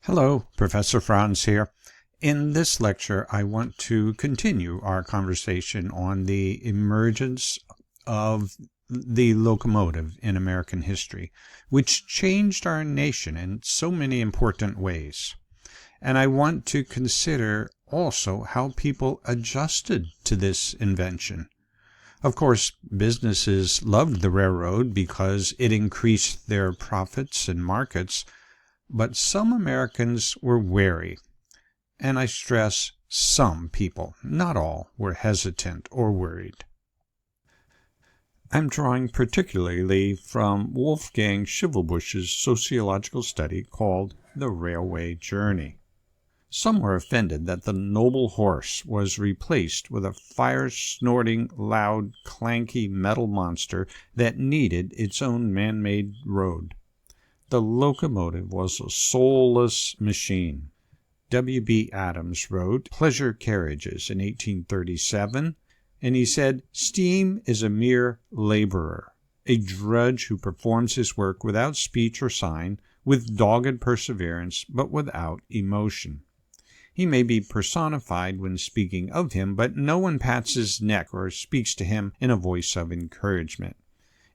Hello, Professor Franz here. In this lecture, I want to continue our conversation on the emergence of the locomotive in American history, which changed our nation in so many important ways. And I want to consider also how people adjusted to this invention. Of course, businesses loved the railroad because it increased their profits and markets, but some Americans were wary, and I stress some people, not all, were hesitant or worried. I'm drawing particularly from Wolfgang Schivelbusch's sociological study called The Railway Journey. Some were offended that the noble horse was replaced with a fire-snorting, loud, clanky metal monster that needed its own man-made road. The locomotive was a soulless machine. W.B. Adams wrote Pleasure Carriages in 1837, and he said, "Steam is a mere laborer, a drudge who performs his work without speech or sign, with dogged perseverance, but without emotion. He may be personified when speaking of him, but no one pats his neck or speaks to him in a voice of encouragement.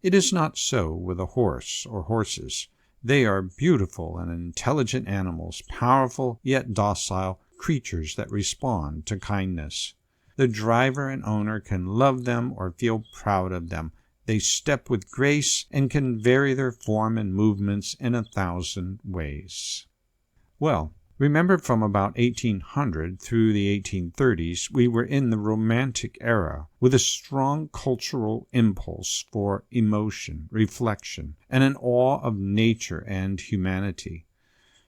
It is not so with a horse or horses. They are beautiful and intelligent animals, powerful yet docile creatures that respond to kindness. The driver and owner can love them or feel proud of them. They step with grace and can vary their form and movements in 1,000 ways." Well, remember from about 1800 through the 1830s, we were in the Romantic era with a strong cultural impulse for emotion, reflection, and an awe of nature and humanity.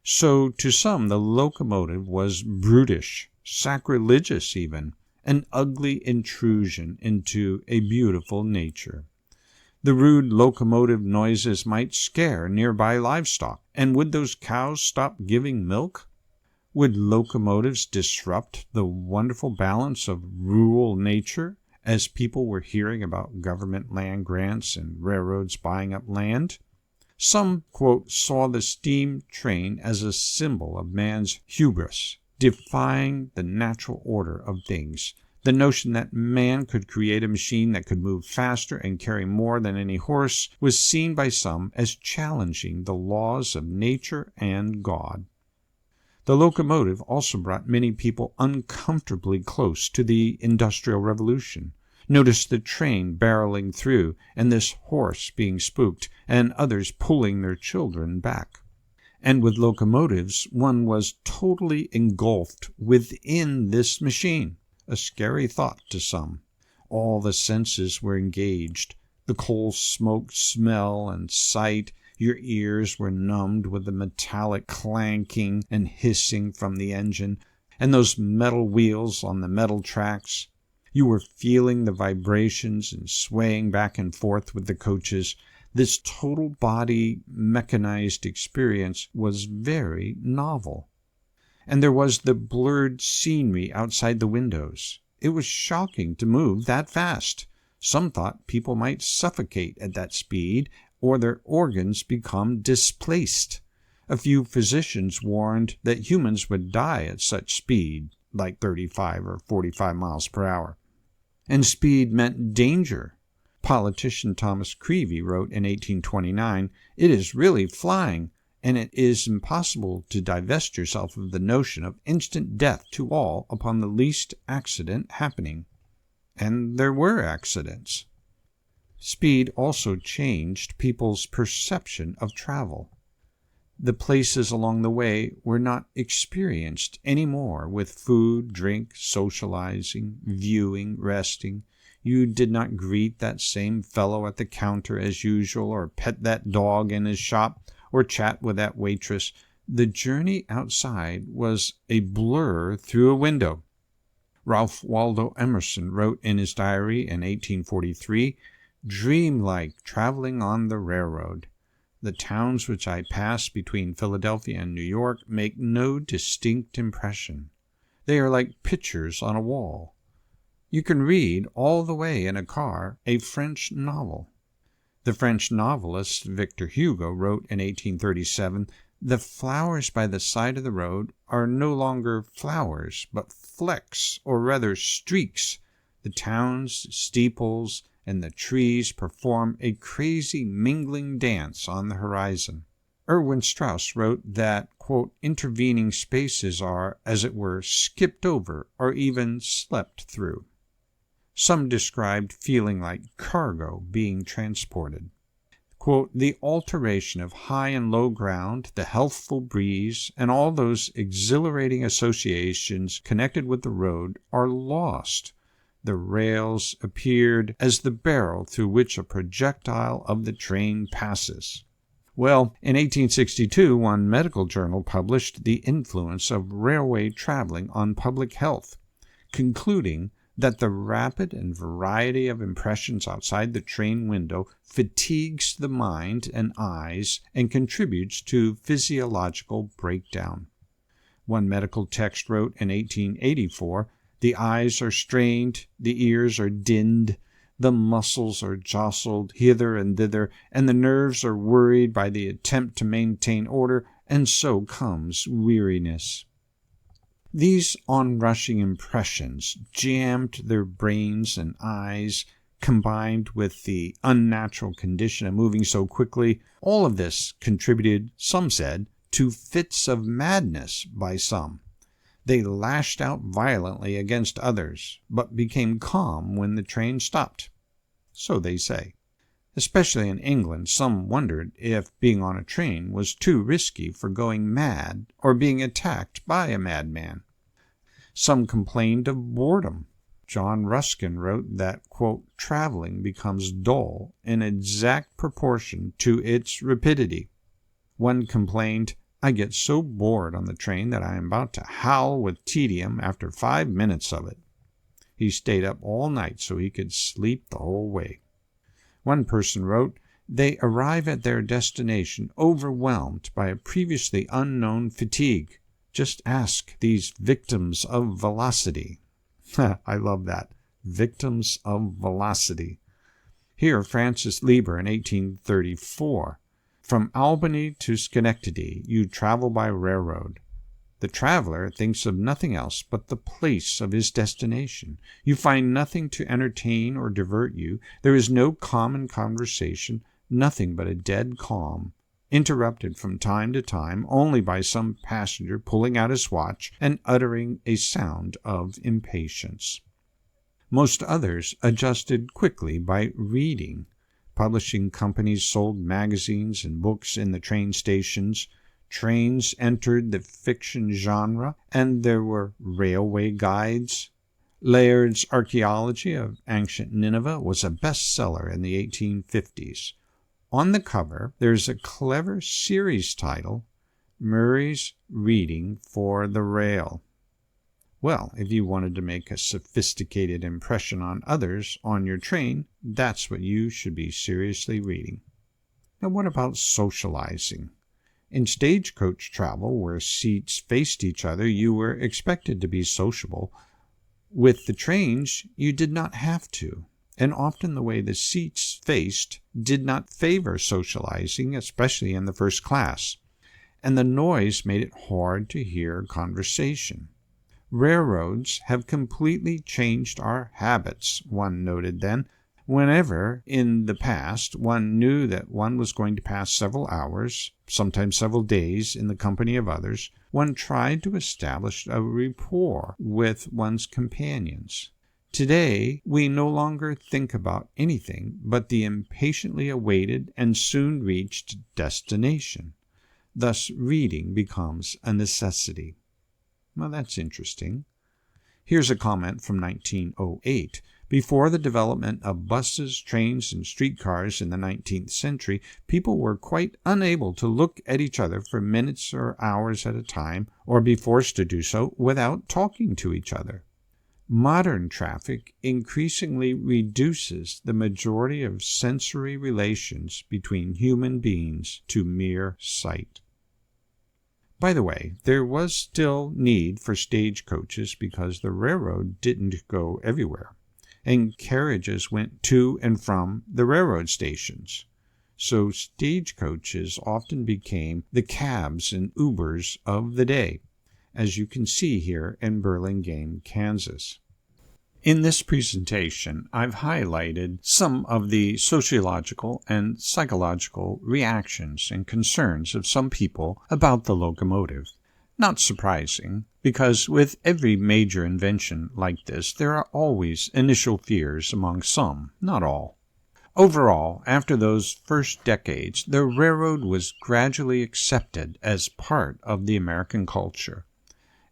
So to some, the locomotive was brutish, sacrilegious even, an ugly intrusion into a beautiful nature. The rude locomotive noises might scare nearby livestock, and would those cows stop giving milk? Would locomotives disrupt the wonderful balance of rural nature, as people were hearing about government land grants and railroads buying up land? Some, quote, saw the steam train as a symbol of man's hubris, defying the natural order of things. The notion that man could create a machine that could move faster and carry more than any horse was seen by some as challenging the laws of nature and God. The locomotive also brought many people uncomfortably close to the Industrial Revolution. Notice the train barreling through, and this horse being spooked, and others pulling their children back. And with locomotives, one was totally engulfed within this machine, a scary thought to some. All the senses were engaged, the coal smoke, smell, and sight. Your ears were numbed with the metallic clanking and hissing from the engine, and those metal wheels on the metal tracks. You were feeling the vibrations and swaying back and forth with the coaches. This total body mechanized experience was very novel. And there was the blurred scenery outside the windows. It was shocking to move that fast. Some thought people might suffocate at that speed, or their organs become displaced. A few physicians warned that humans would die at such speed, like 35 or 45 miles per hour. And speed meant danger. Politician Thomas Creevey wrote in 1829, "It is really flying, and it is impossible to divest yourself of the notion of instant death to all upon the least accident happening." And there were accidents. Speed also changed people's perception of travel. The places along the way were not experienced any more with food, drink, socializing, viewing, resting. You did not greet that same fellow at the counter as usual, or pet that dog in his shop, or chat with that waitress. The journey outside was a blur through a window. Ralph Waldo Emerson wrote in his diary in 1843, "Dream-like traveling on the railroad. The towns which I pass between Philadelphia and New York make no distinct impression. They are like pictures on a wall. You can read all the way in a car a French novel." The French novelist Victor Hugo wrote in 1837, The flowers by the side of the road are no longer flowers, but flecks, or rather streaks. The towns, steeples, and the trees perform a crazy mingling dance on the horizon. Erwin Strauss wrote that, quote, intervening spaces are, as it were, skipped over or even slept through. Some described feeling like cargo being transported. Quote, the alteration of high and low ground, the healthful breeze, and all those exhilarating associations connected with the road are lost. The rails appeared as the barrel through which a projectile of the train passes. Well, in 1862, one medical journal published the influence of railway traveling on public health, concluding that the rapid and variety of impressions outside the train window fatigues the mind and eyes and contributes to physiological breakdown. One medical text wrote in 1884, the eyes are strained, the ears are dinned, the muscles are jostled hither and thither, and the nerves are worried by the attempt to maintain order, and so comes weariness. These onrushing impressions jammed their brains and eyes, combined with the unnatural condition of moving so quickly. All of this contributed, some said, to fits of madness by some. They lashed out violently against others, but became calm when the train stopped. So they say. Especially in England, some wondered if being on a train was too risky for going mad or being attacked by a madman. Some complained of boredom. John Ruskin wrote that, quote, traveling becomes dull in exact proportion to its rapidity. One complained, I get so bored on the train that I am about to howl with tedium after 5 minutes of it. He stayed up all night so he could sleep the whole way. One person wrote, they arrive at their destination overwhelmed by a previously unknown fatigue. Just ask these victims of velocity. I love that. Victims of velocity. Here, Francis Lieber in 1834. From Albany to Schenectady, you travel by railroad. The traveler thinks of nothing else but the place of his destination. You find nothing to entertain or divert you. There is no common conversation, nothing but a dead calm, interrupted from time to time only by some passenger pulling out his watch and uttering a sound of impatience. Most others adjusted quickly by reading. Publishing companies sold magazines and books in the train stations. Trains entered the fiction genre, and there were railway guides. Layard's Archaeology of Ancient Nineveh was a bestseller in the 1850s. On the cover, there's a clever series title, Murray's Reading for the Rail. Well, if you wanted to make a sophisticated impression on others on your train, that's what you should be seriously reading. Now, what about socializing? In stagecoach travel, where seats faced each other, you were expected to be sociable. With the trains, you did not have to, and often the way the seats faced did not favor socializing, especially in the first class, and the noise made it hard to hear conversation. Railroads have completely changed our habits, one noted then. Whenever, in the past, one knew that one was going to pass several hours, sometimes several days, in the company of others, one tried to establish a rapport with one's companions. Today, we no longer think about anything but the impatiently awaited and soon reached destination. Thus, reading becomes a necessity. Well, that's interesting. Here's a comment from 1908. Before the development of buses, trains, and streetcars in the 19th century, people were quite unable to look at each other for minutes or hours at a time, or be forced to do so without talking to each other. Modern traffic increasingly reduces the majority of sensory relations between human beings to mere sight. By the way, there was still need for stagecoaches because the railroad didn't go everywhere, and carriages went to and from the railroad stations. so stagecoaches often became the cabs and Ubers of the day, as you can see here in Burlingame, Kansas. In this presentation, I've highlighted some of the sociological and psychological reactions and concerns of some people about the locomotive. Not surprising, because with every major invention like this, there are always initial fears among some, not all. Overall, after those first decades, the railroad was gradually accepted as part of the American culture.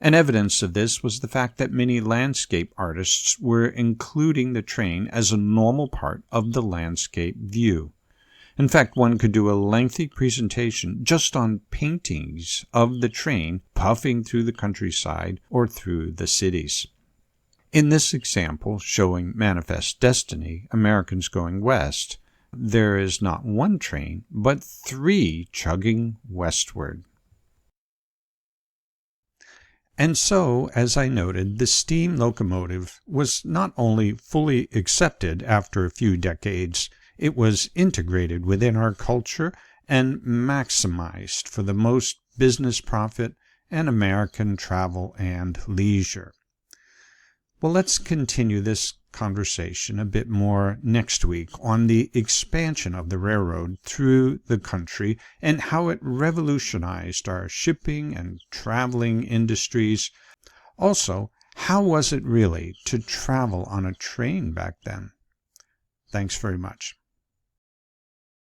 And evidence of this was the fact that many landscape artists were including the train as a normal part of the landscape view. In fact, one could do a lengthy presentation just on paintings of the train puffing through the countryside or through the cities. In this example, showing Manifest Destiny, Americans Going West, there is not one train, but 3 chugging westward. And so, as I noted, the steam locomotive was not only fully accepted after a few decades, it was integrated within our culture and maximized for the most business profit and American travel and leisure. Well, let's continue this conversation a bit more next week on the expansion of the railroad through the country and how it revolutionized our shipping and traveling industries. Also, how was it really to travel on a train back then? Thanks very much.